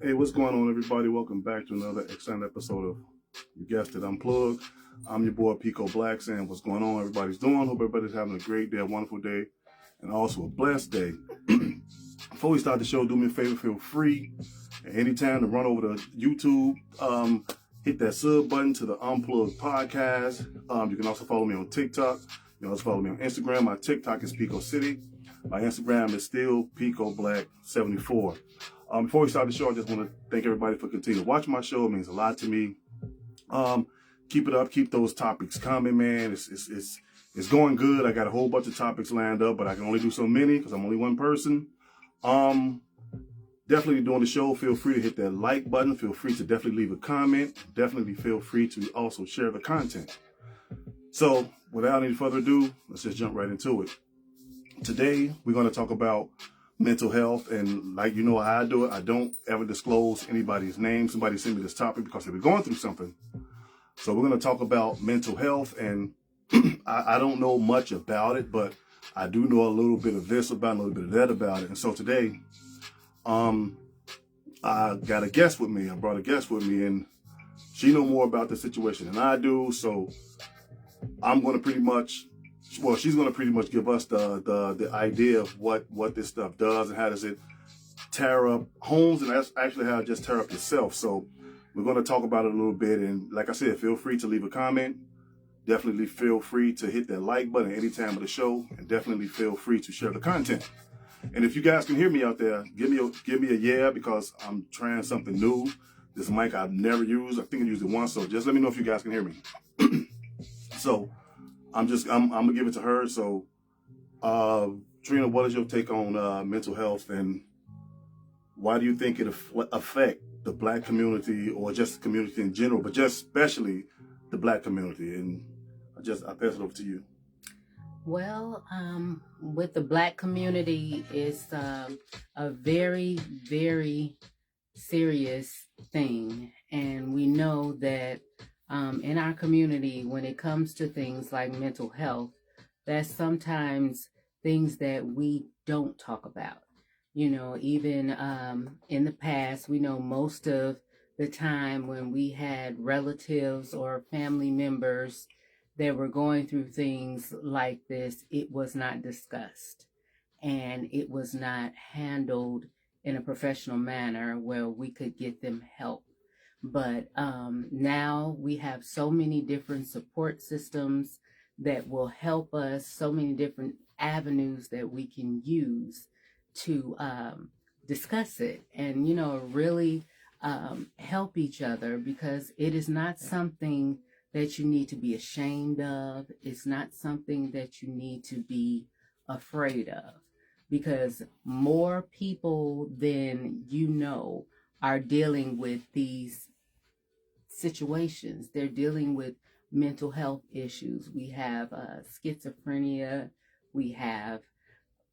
Hey, what's going on, everybody? Welcome back to another exciting episode of You Guessed It Unplugged. I'm your boy Pico Black saying what's going on, everybody's doing. Hope everybody's having a great day, a wonderful day, and also a blessed day. Before we start the show, do me a favor, feel free at any time to run over to YouTube, hit that sub button to the Unplugged podcast. You can also follow me on TikTok. You can also follow me on Instagram. My TikTok is Pico City. My Instagram is still Pico Black 74. Before we start the show, I just want to thank everybody for continuing to watch my show. It means a lot to me. Keep it up. Keep those topics coming, man. It's going good. I got a whole bunch of topics lined up, but I can only do so many because I'm only one person. Definitely doing the show. Feel free to hit that like button. Feel free to definitely leave a comment. Definitely feel free to also share the content. So without any further ado, let's just jump right into it. Today, we're going to talk about mental health, and like you know how I do it, I don't ever disclose anybody's name. Somebody sent me this topic because they were going through something. So we're going to talk about mental health, and I don't know much about it, but I do know a little bit of this about it, a little bit of that about it. And so today, I got a guest with me. I brought a guest with me, and she knows more about the situation than I do. So I'm going to pretty much, well, she's going to pretty much give us the idea of what this stuff does and how does it tear up homes, and that's actually how it just tear up yourself. So we're going to talk about it a little bit, and like I said, feel free to leave a comment. Definitely feel free to hit that like button any time of the show, and definitely feel free to share the content. And if you guys can hear me out there, give me a yeah, because I'm trying something new. This mic I've never used. I think I used it once, so just let me know if you guys can hear me. So I'm gonna give it to her. So Trina, what is your take on mental health, and why do you think it affect the Black community, or just the community in general, but just especially the Black community? And I pass it over to you. Well, with the Black community, it's a very, very serious thing. And we know that in our community, when it comes to things like mental health, that's sometimes things that we don't talk about. You know, even in the past, we know most of the time when we had relatives or family members that were going through things like this, it was not discussed and it was not handled in a professional manner where we could get them help. But now we have so many different support systems that will help us, so many different avenues that we can use to discuss it and, you know, really help each other, because it is not something that you need to be ashamed of. It's not something that you need to be afraid of, because more people than you know are dealing with these situations. They're dealing with mental health issues. We have schizophrenia, we have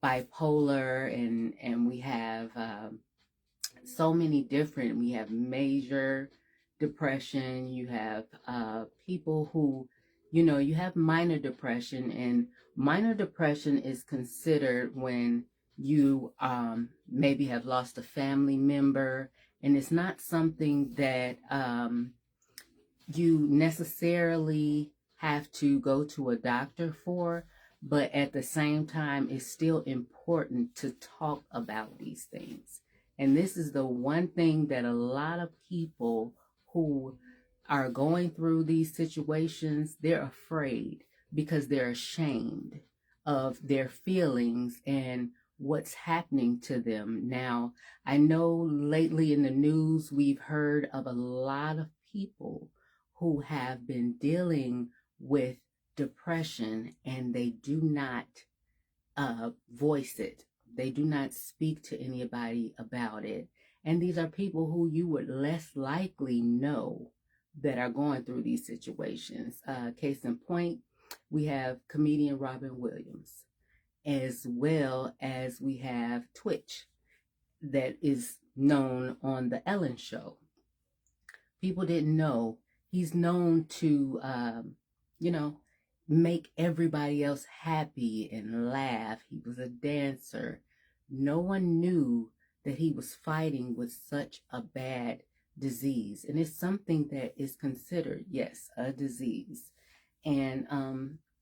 bipolar, and we have so many different. We have major depression. You have people who, you know, you have minor depression, and minor depression is considered when you maybe have lost a family member, and it's not something that you necessarily have to go to a doctor for, but at the same time, it's still important to talk about these things. And this is the one thing that a lot of people who are going through these situations, they're afraid because they're ashamed of their feelings and what's happening to them. Now, I know lately in the news, we've heard of a lot of people who have been dealing with depression, and they do not voice it. They do not speak to anybody about it. And these are people who you would less likely know that are going through these situations. Case in point, we have comedian Robin Williams, as well as we have Twitch, that is known on the Ellen Show. People didn't know he's known to, you know, make everybody else happy and laugh. He was a dancer. No one knew that he was fighting with such a bad disease. And it's something that is considered, yes, a disease. And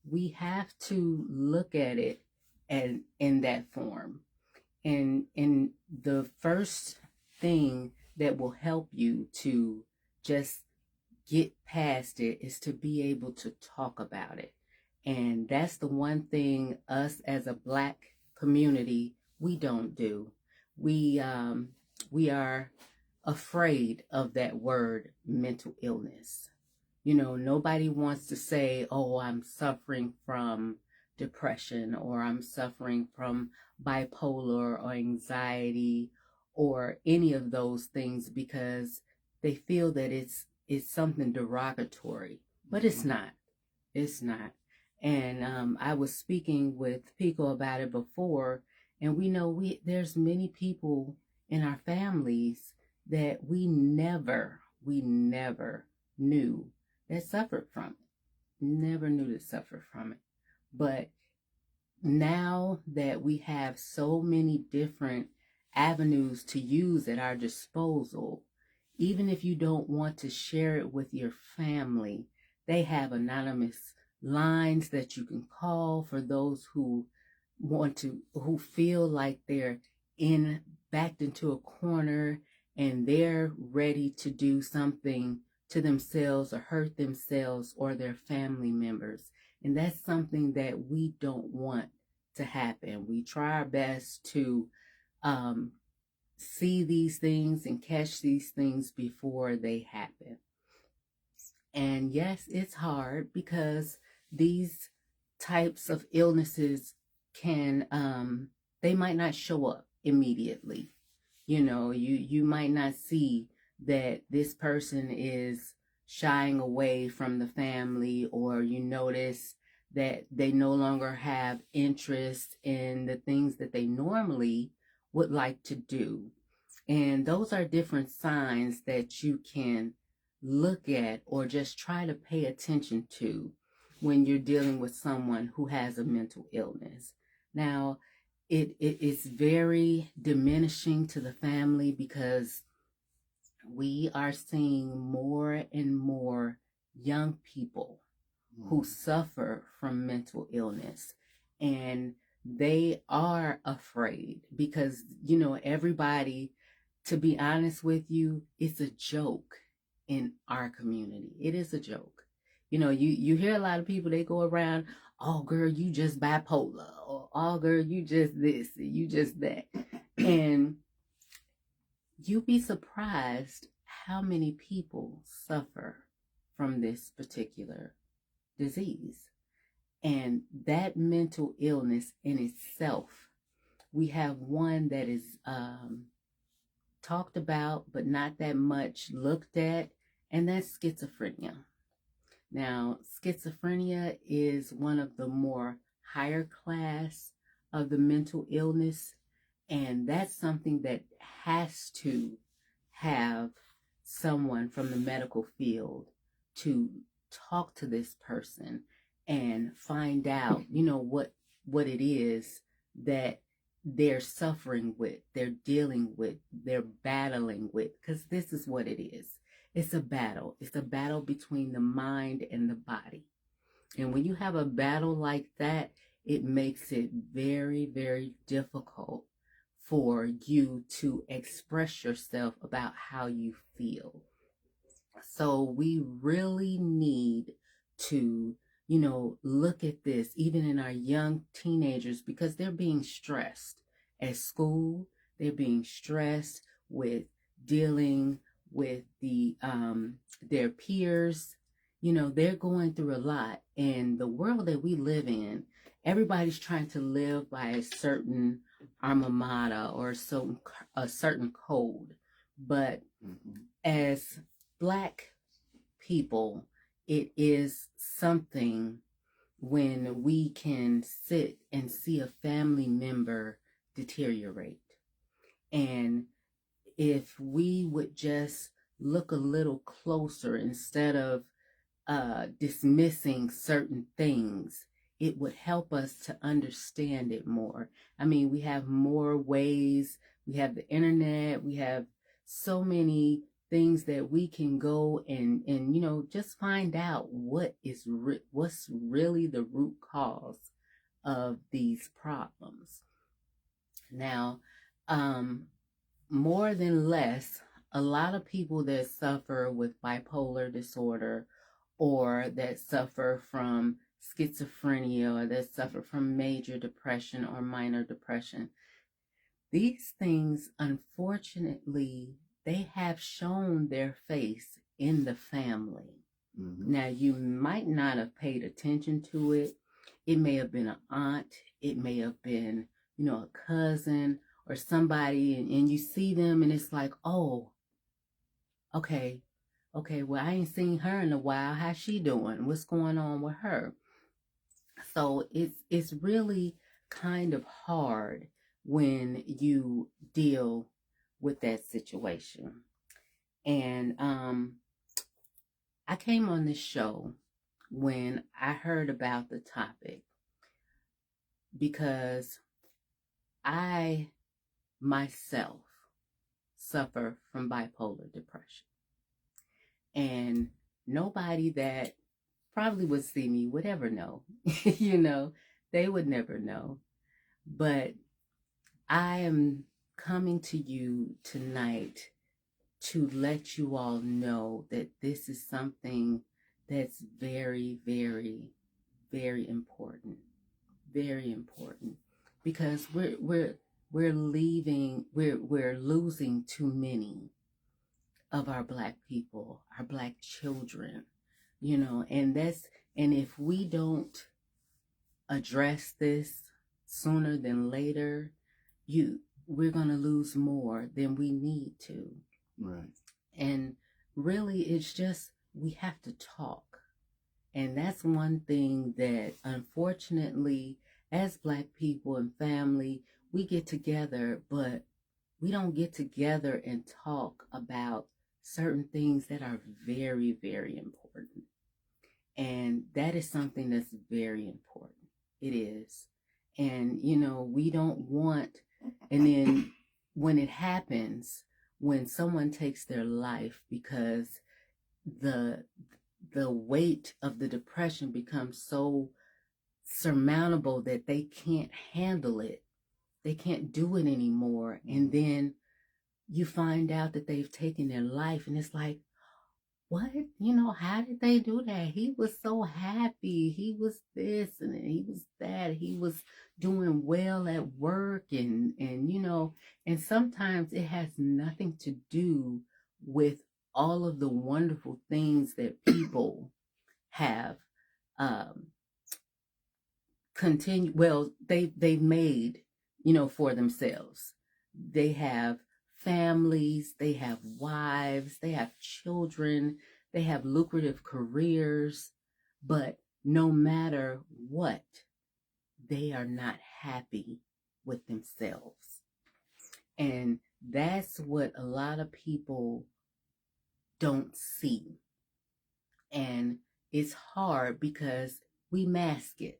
we have to look at it and in that form. And the first thing that will help you to just get past it is to be able to talk about it. And that's the one thing us as a Black community, we don't do. We are afraid of that word mental illness. You know, nobody wants to say, oh, I'm suffering from depression, or I'm suffering from bipolar or anxiety or any of those things, because they feel that it's something derogatory, but it's not. It's not. And I was speaking with Pico about it before, and we know there's many people in our families that we never knew that suffered from it. Never knew that suffered from it. But now that we have so many different avenues to use at our disposal, even if you don't want to share it with your family, they have anonymous lines that you can call for those who who feel like they're backed into a corner and they're ready to do something to themselves or hurt themselves or their family members. And that's something that we don't want to happen. We try our best to see these things and catch these things before they happen. And yes, it's hard because these types of illnesses can, they might not show up immediately. You know, you might not see that this person is shying away from the family, or you notice that they no longer have interest in the things that they normally would like to do. And those are different signs that you can look at or just try to pay attention to when you're dealing with someone who has a mental illness. Now, it is very diminishing to the family because we are seeing more and more young people who suffer from mental illness, and they are afraid because, you know, everybody, to be honest with you, it's a joke in our community. It is a joke. You know, you hear a lot of people, they go around, oh girl, you just bipolar, or oh girl, you just this, you just that. And you'd be surprised how many people suffer from this particular disease. And that mental illness in itself, we have one that is talked about but not that much looked at, and that's schizophrenia. Now, schizophrenia is one of the more higher class of the mental illness, and that's something that has to have someone from the medical field to talk to this person and find out, you know, what it is that they're suffering with, they're dealing with, they're battling with, because this is what it is. It's a battle. It's a battle between the mind and the body. And when you have a battle like that, it makes it very, very difficult for you to express yourself about how you feel. So we really need to, you know, look at this even in our young teenagers, because they're being stressed at school. They're being stressed with dealing with their peers. You know, they're going through a lot. And the world that we live in, everybody's trying to live by a certain alma mater or a certain code. But as Black people, it is something when we can sit and see a family member deteriorate. And if we would just look a little closer instead of dismissing certain things, it would help us to understand it more. I mean, we have more ways We have the internet. We have so many things that we can go and just find out what's really the root cause of these problems. Now, more than less, a lot of people that suffer with bipolar disorder or that suffer from schizophrenia or that suffer from major depression or minor depression, these things, unfortunately, they have shown their face in the family. Mm-hmm. Now, you might not have paid attention to it. It may have been an aunt. It may have been, a cousin or somebody, and you see them and it's like, oh, okay, well, I ain't seen her in a while. How's she doing? What's going on with her? So it's really kind of hard when you deal with that situation. And I came on this show when I heard about the topic because I myself suffer from bipolar depression. And nobody that probably would see me would ever know. They would never know. But I am coming to you tonight to let you all know that this is something that's very, very, very important. Very important. Because we're losing too many of our Black people, our Black children, and if we don't address this sooner than later, we're going to lose more than we need to. Right. And really, it's just, we have to talk. And that's one thing that, unfortunately, as Black people and family, we get together, but we don't get together and talk about certain things that are very, very important. And that is something that's very important. It is. And, we don't want, and then when it happens, when someone takes their life because the weight of the depression becomes so surmountable that they can't handle it. They can't do it anymore. And then you find out that they've taken their life, and it's like, what? How did they do that? He was so happy. He was this and he was that. He was doing well at work and and sometimes it has nothing to do with all of the wonderful things that people have they've made, for themselves. They have families, they have wives, they have children, they have lucrative careers, but no matter what, they are not happy with themselves. And that's what a lot of people don't see. And it's hard because we mask it.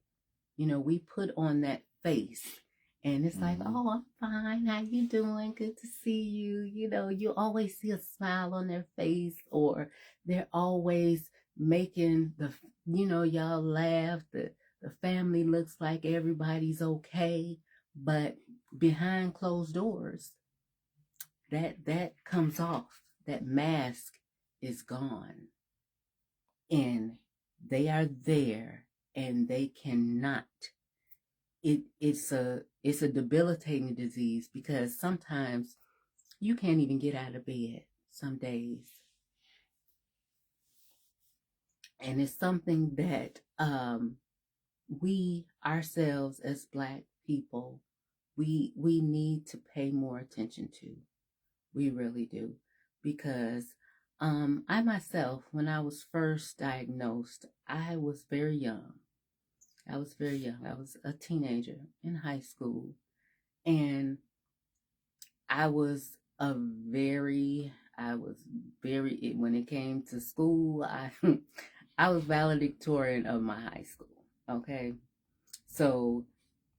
We put on that face. And it's like, oh, I'm fine. How you doing? Good to see you. You always see a smile on their face, or they're always making y'all laugh. The family looks like everybody's okay. But behind closed doors, that comes off. That mask is gone. And they are there and they cannot. It's a debilitating disease because sometimes you can't even get out of bed some days. And it's something that we ourselves as Black people, we need to pay more attention to. We really do. Because I myself, when I was first diagnosed, I was very young. I was a teenager in high school. And I was very, when it came to school, I was valedictorian of my high school. Okay. So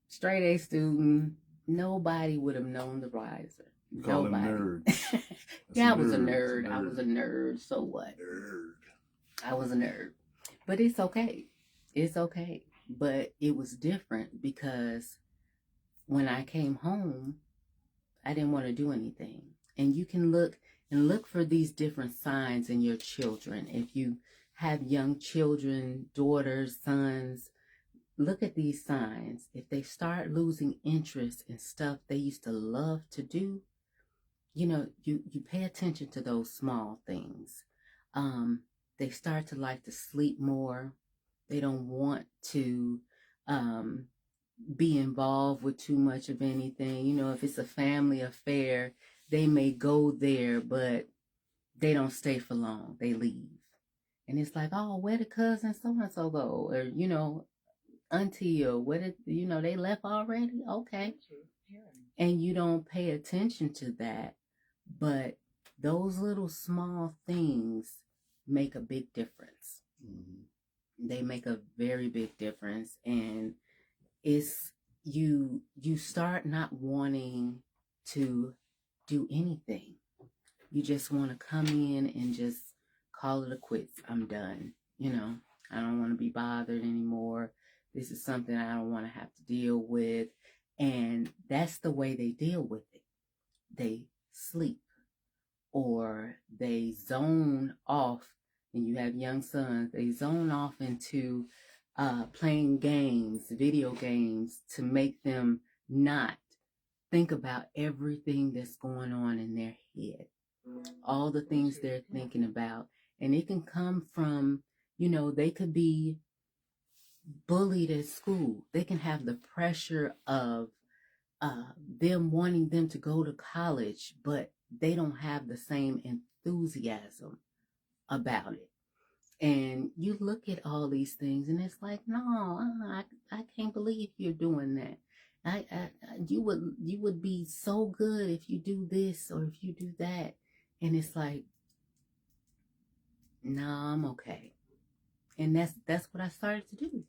straight A student, nobody would have known the riser. You call him Nobody. nerd. Yeah, I was a nerd. I was a nerd. So what? Nerd. I was a nerd. But it's okay. It's okay. But it was different because when I came home, I didn't want to do anything. And you can look for these different signs in your children. If you have young children, daughters, sons, look at these signs. If they start losing interest in stuff they used to love to do, you pay attention to those small things. They start to like to sleep more. They don't want to be involved with too much of anything. If it's a family affair, they may go there, but they don't stay for long. They leave. And it's like, oh, where did cousin so-and-so go? Or, auntie, or where did, they left already? Okay. And you don't pay attention to that. But those little small things make a big difference. Mm-hmm. They make a very big difference. And it's you start not wanting to do anything. You just want to come in and just call it a quits. I'm done. I don't want to be bothered anymore. This is something I don't want to have to deal with. And that's the way they deal with it. They sleep or they zone off. And you have young sons, they zone off into playing games, video games, to make them not think about everything that's going on in their head, all the things they're thinking about. And it can come from, they could be bullied at school. They can have the pressure of them wanting them to go to college, but they don't have the same enthusiasm about it. And you look at all these things and it's like, no, I can't believe you're doing that. You would be so good if you do this or if you do that. And it's like, no, I'm okay. And that's what I started to do.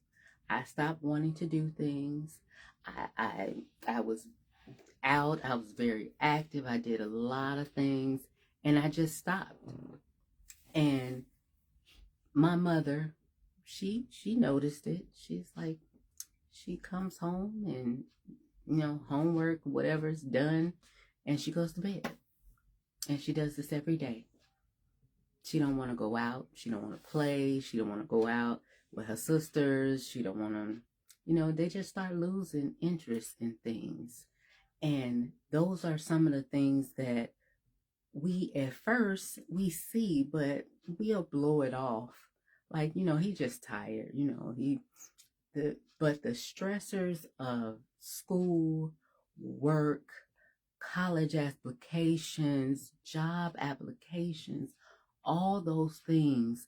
I stopped wanting to do things. I was out. I was very active. I did a lot of things and I just stopped. And my mother, she noticed it. She's like, she comes home and, homework, whatever's done, and she goes to bed. And she does this every day. She don't want to go out. She don't want to play. She don't want to go out with her sisters. She don't want to, they just start losing interest in things. And those are some of the things that we at first we see, but we'll blow it off. Like, he's just tired, but the stressors of school, work, college applications, job applications, all those things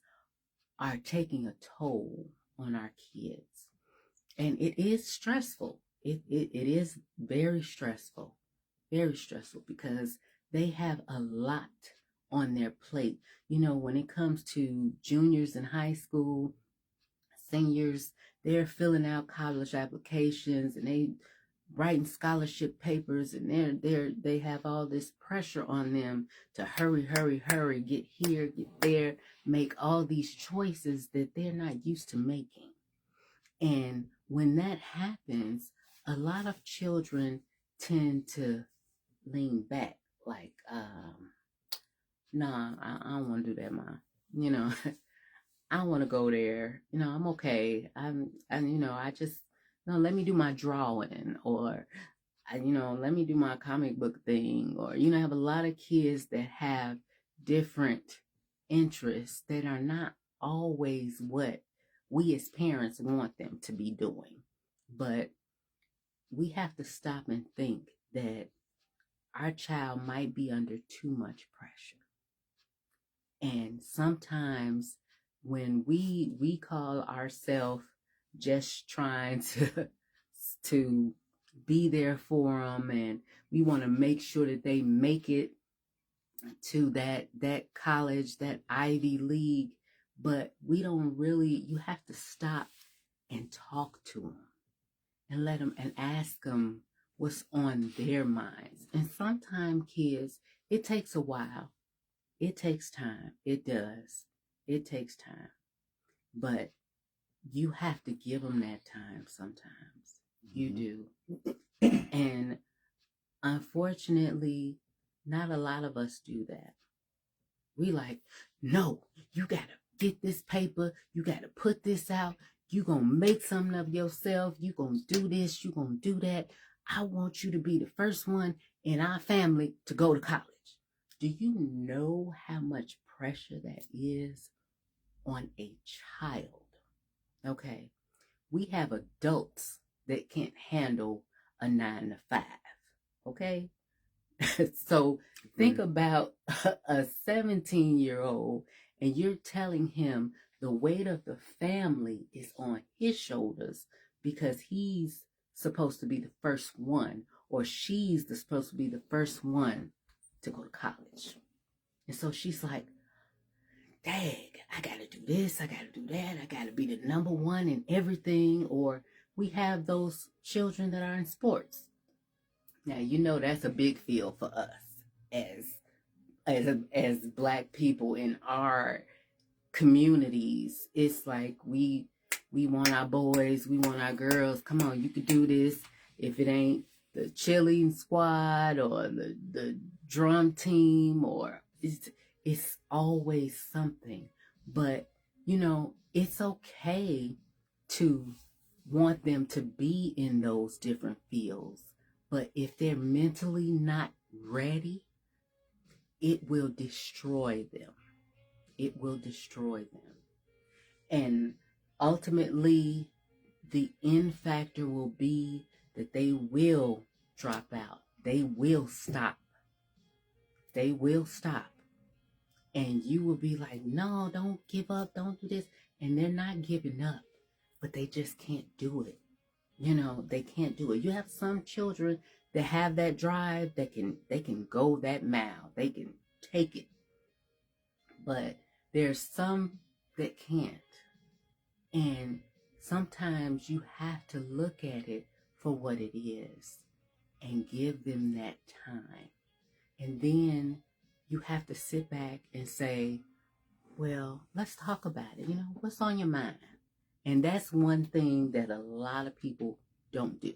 are taking a toll on our kids. And it is stressful. It is very stressful because they have a lot on their plate. When it comes to juniors in high school, seniors, they're filling out college applications and they writing scholarship papers, and they have all this pressure on them to hurry, get here, get there, make all these choices that they're not used to making. And when that happens, a lot of children tend to lean back, like, nah, I don't want to do that, Ma. I don't want to go there. I'm okay. I just, let me do my drawing, or, let me do my comic book thing. Or, I have a lot of kids that have different interests that are not always what we as parents want them to be doing. But we have to stop and think that our child might be under too much pressure. And sometimes when we call ourselves just trying to be there for them, and we want to make sure that they make it to that college, that Ivy League, but we don't really, you have to stop and talk to them and let them and ask them what's on their minds. And sometimes kids, it takes a while. It takes time. It does. It takes time. But you have to give them that time sometimes. You do. And unfortunately, not a lot of us do that. We like, no, you gotta get this paper, you gotta put this out, you gonna make something of yourself, you gonna do this, you gonna do that. I want you to be the first one in our family to go to college. Do you know how much pressure that is on a child? Okay, we have adults that can't handle a 9 to 5. Okay, so think about a 17-year-old and you're telling him the weight of the family is on his shoulders because he's supposed to be the first one or she's supposed to be the first one to go to college. And so she's like, dang, I gotta do this, I gotta do that, I gotta be the number one in everything. Or we have those children that are in sports. Now, you know that's a big field for us as Black people in our communities. It's like we want our boys, we want our girls. Come on, you could do this. If it ain't the cheerleading squad or the drum team, or it's always something. But you know, it's okay to want them to be in those different fields. But if they're mentally not ready, it will destroy them. It will destroy them. And ultimately, the end factor will be that they will drop out. They will stop. They will stop. And you will be like, no, don't give up. Don't do this. And they're not giving up, but they just can't do it. You know, they can't do it. You have some children that have that drive, that they can go that mile. They can take it. But there's some that can't. And sometimes you have to look at it for what it is and give them that time. And then you have to sit back and say, well, let's talk about it. You know, what's on your mind? And that's one thing that a lot of people don't do.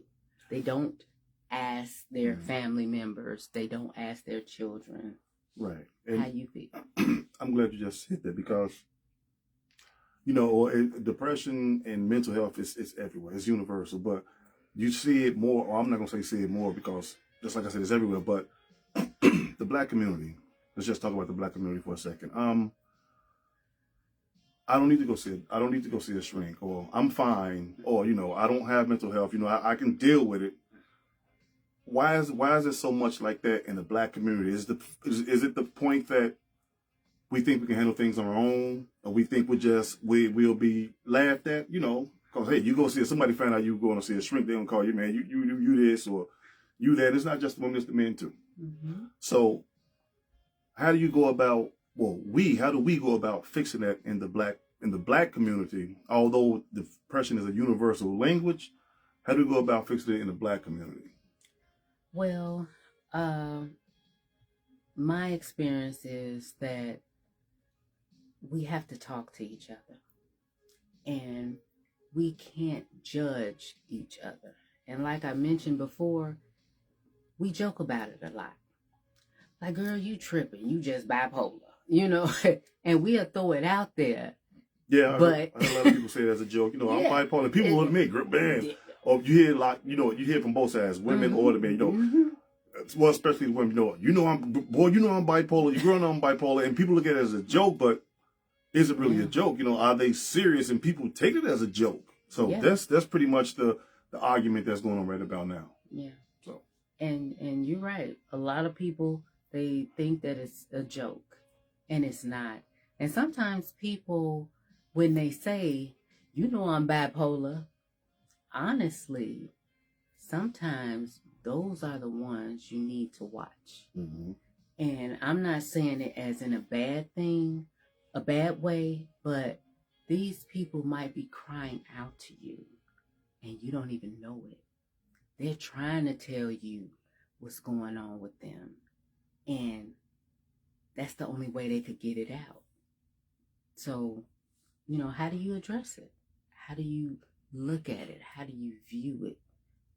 They don't ask their family members. They don't ask their children. Right. And how you feel. I'm glad you just said that because, you know, depression and mental health is everywhere. It's universal. But you see it more, or I'm not going to say see it more because, just like I said, it's everywhere. But the Black community, let's just talk about the Black community for a second. I don't need to go see it. I don't need to go see a shrink, or I'm fine, or, you know, I don't have mental health. You know, I can deal with it. Why is it so much like that in the Black community? Is it the point that we think we can handle things on our own, or we think we'll be laughed at? You know, because hey, you go see somebody find out you going to see a shrink, they gonna call you, man, you this or you that. It's not just the women, it's the men too. Mm-hmm. So how do you go about? Well, how do we go about fixing that in the Black community? Although depression is a universal language, how do we go about fixing it in the Black community? Well, my experience is that we have to talk to each other, and we can't judge each other. And like I mentioned before, we joke about it a lot. Like, girl, you tripping, you just bipolar, you know, and we'll throw it out there. Yeah, I heard a lot of people say it as a joke. You know, yeah, I'm bipolar. People will admit, man, or you hear like, you know, you hear from both sides, women or the men. You know, well, especially the women. You know, I'm bipolar. You girl know I'm bipolar, and people look at it as a joke. But is it really a joke? You know, are they serious? And people take it as a joke. So that's pretty much the argument that's going on right about now. Yeah. So and you're right. A lot of people, they think that it's a joke, and it's not. And sometimes people, when they say, you know, I'm bipolar, honestly, sometimes those are the ones you need to watch. Mm-hmm. And I'm not saying it as in a bad thing, a bad way, but these people might be crying out to you and you don't even know it. they're trying to tell you what's going on with them. And that's the only way they could get it out. So, how do you address it? How do you look at it? How do you view it?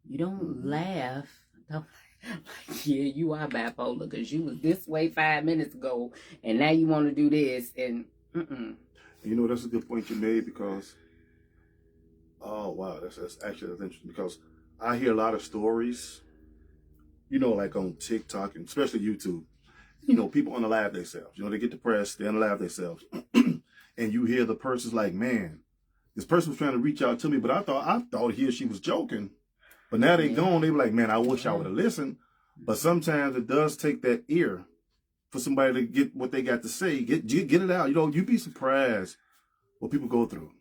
You don't laugh. Don't, yeah, you are bipolar because you was this way 5 minutes ago, and now you want to do this. And that's a good point you made because, oh wow, that's interesting because I hear a lot of stories, like on TikTok and especially YouTube. People unalive themselves. They get depressed, they unalive themselves, and you hear the person's like, man, this person was trying to reach out to me, but I thought he or she was joking. But now they gone, they be like, man, I wish I would have listened. But sometimes it does take that ear for somebody to get what they got to say, get it out. You'd be surprised what people go through.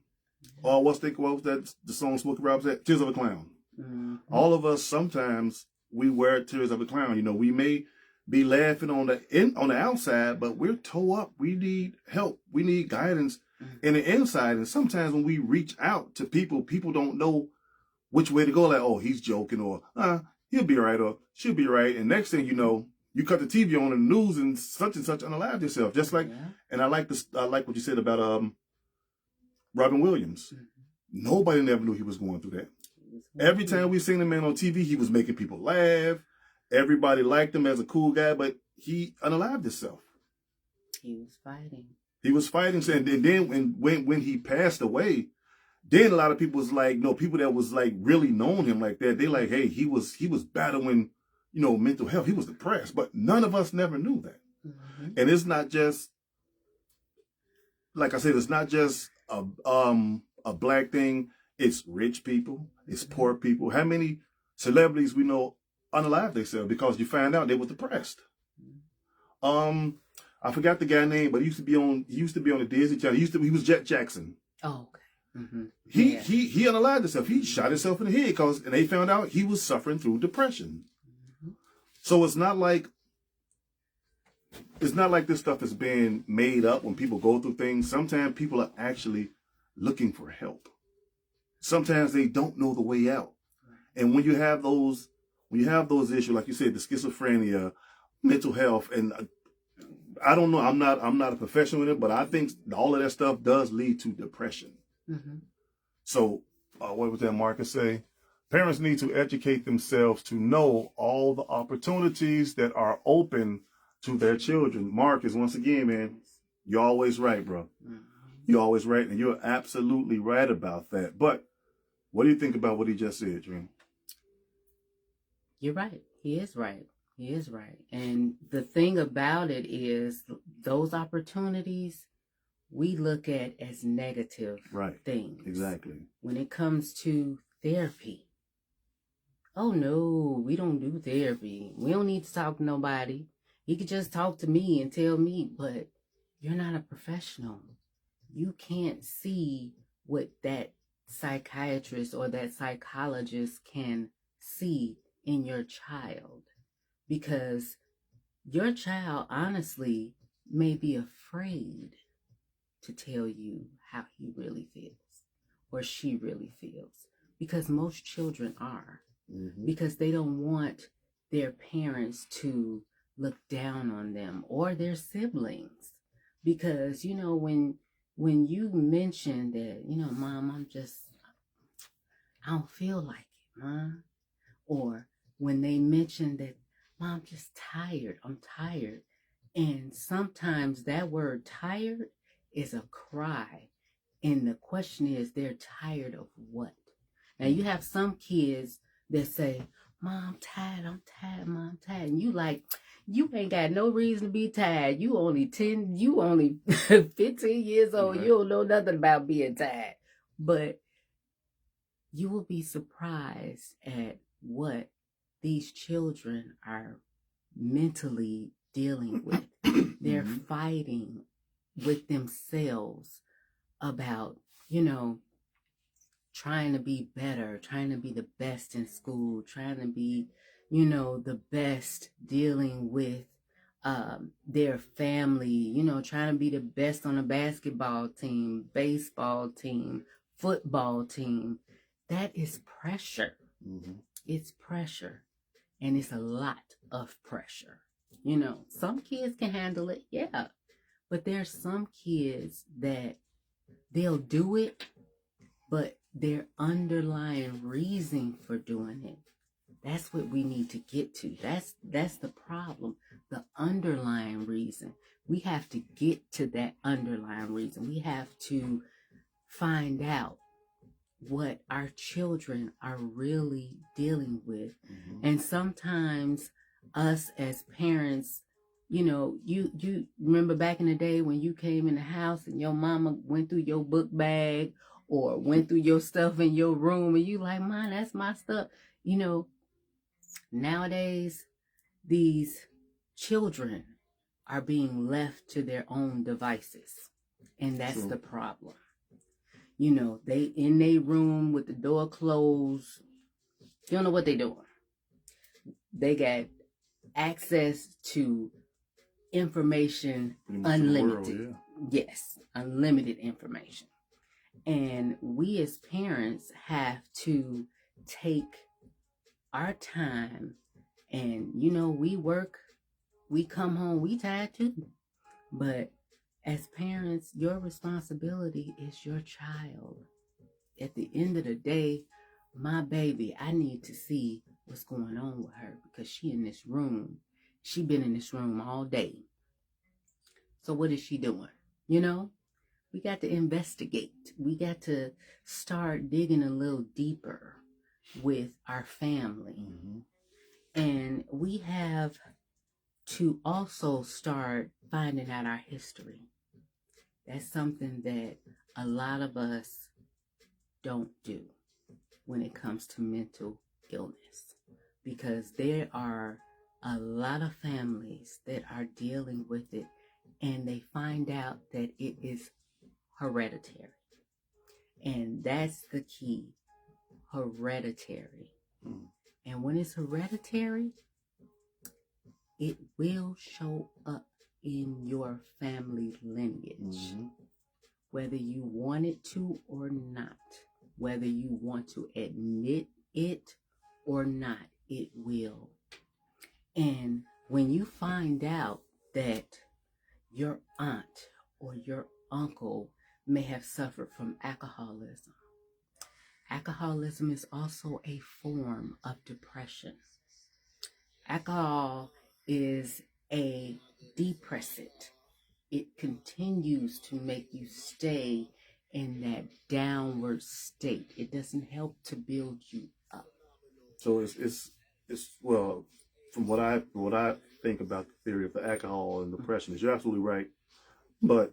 Or what was that the song Smokey Robinson said? Tears of a Clown. Mm-hmm. All of us sometimes we wear tears of a clown. We may be laughing on the outside, but we're toe up. We need help. We need guidance in the inside. And sometimes when we reach out to people don't know which way to go. Like, oh, he's joking, or he'll be right, or she'll be right. And next thing you know, you cut the TV on the news and such unalive yourself. Just like, and I like what you said about Robin Williams. Mm-hmm. Nobody never knew he was going through that. Every time we seen the man on TV, he was making people laugh. Everybody liked him as a cool guy, but he unalived himself. He was fighting. And then when he passed away, then a lot of people was like, people that was like really known him like that, they like, hey, he was battling, mental health. He was depressed, but none of us never knew that. Mm-hmm. And it's not just, like I said, it's not just a black thing. It's rich people. It's poor people. How many celebrities we know unalive themselves because you find out they were depressed? I forgot the guy's name, but he used to be on the Disney Channel. He was Jet Jackson. Oh, okay. Mm-hmm. He unalived himself. He shot himself in the head and they found out he was suffering through depression. Mm-hmm. So it's not like this stuff is being made up when people go through things. Sometimes people are actually looking for help. Sometimes they don't know the way out. And when you have those issues, like you said, the schizophrenia, mental health, and I don't know, I'm not a professional in it, but I think all of that stuff does lead to depression. Mm-hmm. So, what would that Marcus say? Parents need to educate themselves to know all the opportunities that are open to their children. Marcus, once again, man, you're always right, bro. Mm-hmm. You're always right, and you're absolutely right about that. But what do you think about what he just said, Dream? You're right. He is right. He is right. And the thing about it is those opportunities we look at as negative things. Exactly. When it comes to therapy, oh no, we don't do therapy. We don't need to talk to nobody. He could just talk to me and tell me, but you're not a professional. You can't see what that psychiatrist or that psychologist can see in your child, because your child honestly may be afraid to tell you how he really feels or she really feels, because most children are, because they don't want their parents to look down on them or their siblings, because when you mention that, Mom, I don't feel like it, Mom, or when they mention that, Mom, I'm just tired, I'm tired, and sometimes that word tired is a cry, and the question is, they're tired of what? Now you have some kids that say, Mom, I'm tired, Mom, I'm tired, and you ain't got no reason to be tired. You only 15 years old. You don't know nothing about being tired. But you will be surprised at what these children are mentally dealing with. They're fighting with themselves about, trying to be better, trying to be the best in school, trying to be, the best dealing with their family, trying to be the best on a basketball team, baseball team, football team. That is pressure. Mm-hmm. It's pressure, and it's a lot of pressure. Some kids can handle it, yeah, but there's some kids that they'll do it, but their underlying reason for doing it, that's what we need to get to. That's the problem. The underlying reason. We have to get to that underlying reason. We have to find out what our children are really dealing with. And sometimes us as parents, you remember back in the day when you came in the house and your mama went through your book bag or went through your stuff in your room and you like, Mom, that's my stuff. Nowadays, these children are being left to their own devices. And that's True. the problem. They in their room with the door closed. You don't know what they doing. They got access to information unlimited. World, yeah. Yes, unlimited information. And we as parents have to take our time and, we work, we come home, we tired too. But as parents, your responsibility is your child. At the end of the day, my baby, I need to see what's going on with her because she in this room. She been in this room all day. So what is she doing? We got to investigate. We got to start digging a little deeper with our family. And we have to also start finding out our history. That's something that a lot of us don't do when it comes to mental illness, because there are a lot of families that are dealing with it and they find out that it is hereditary. And that's the key, hereditary. And when it's hereditary, it will show up in your family lineage, whether you want it to or not, whether you want to admit it or not, it will. And when you find out that your aunt or your uncle may have suffered from alcoholism, alcoholism is also a form of depression. Alcohol is a depressant. It continues to make you stay in that downward state. It doesn't help to build you up. So it's well, from what I think about the theory of the alcohol and depression is, you're absolutely right, but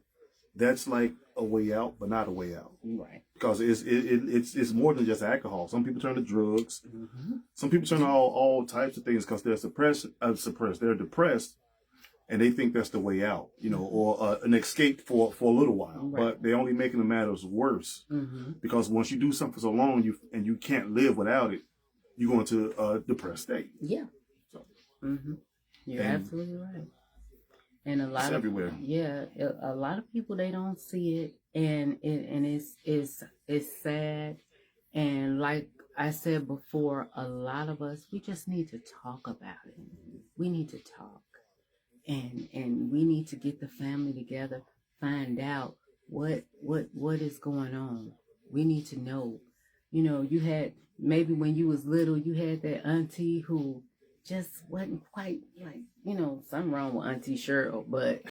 that's like a way out, but not a way out. Right. Because it's more than just alcohol. Some people turn to drugs. Some people turn to all types of things because they're they're depressed, and they think that's the way out, or an escape for a little while. Right. But they're only making the matters worse, because once you do something for so long, you can't live without it, you go into a depressed state. Yeah. So. You're absolutely right. And a lot it's of everywhere. Yeah, a lot of people, they don't see it, and it's sad. And like I said before, a lot of us, we just need to talk about it. We need to talk, and we need to get the family together, find out what is going on. We need to know. You had, maybe when you was little, you had that auntie who just wasn't quite like, something wrong with Auntie Cheryl, but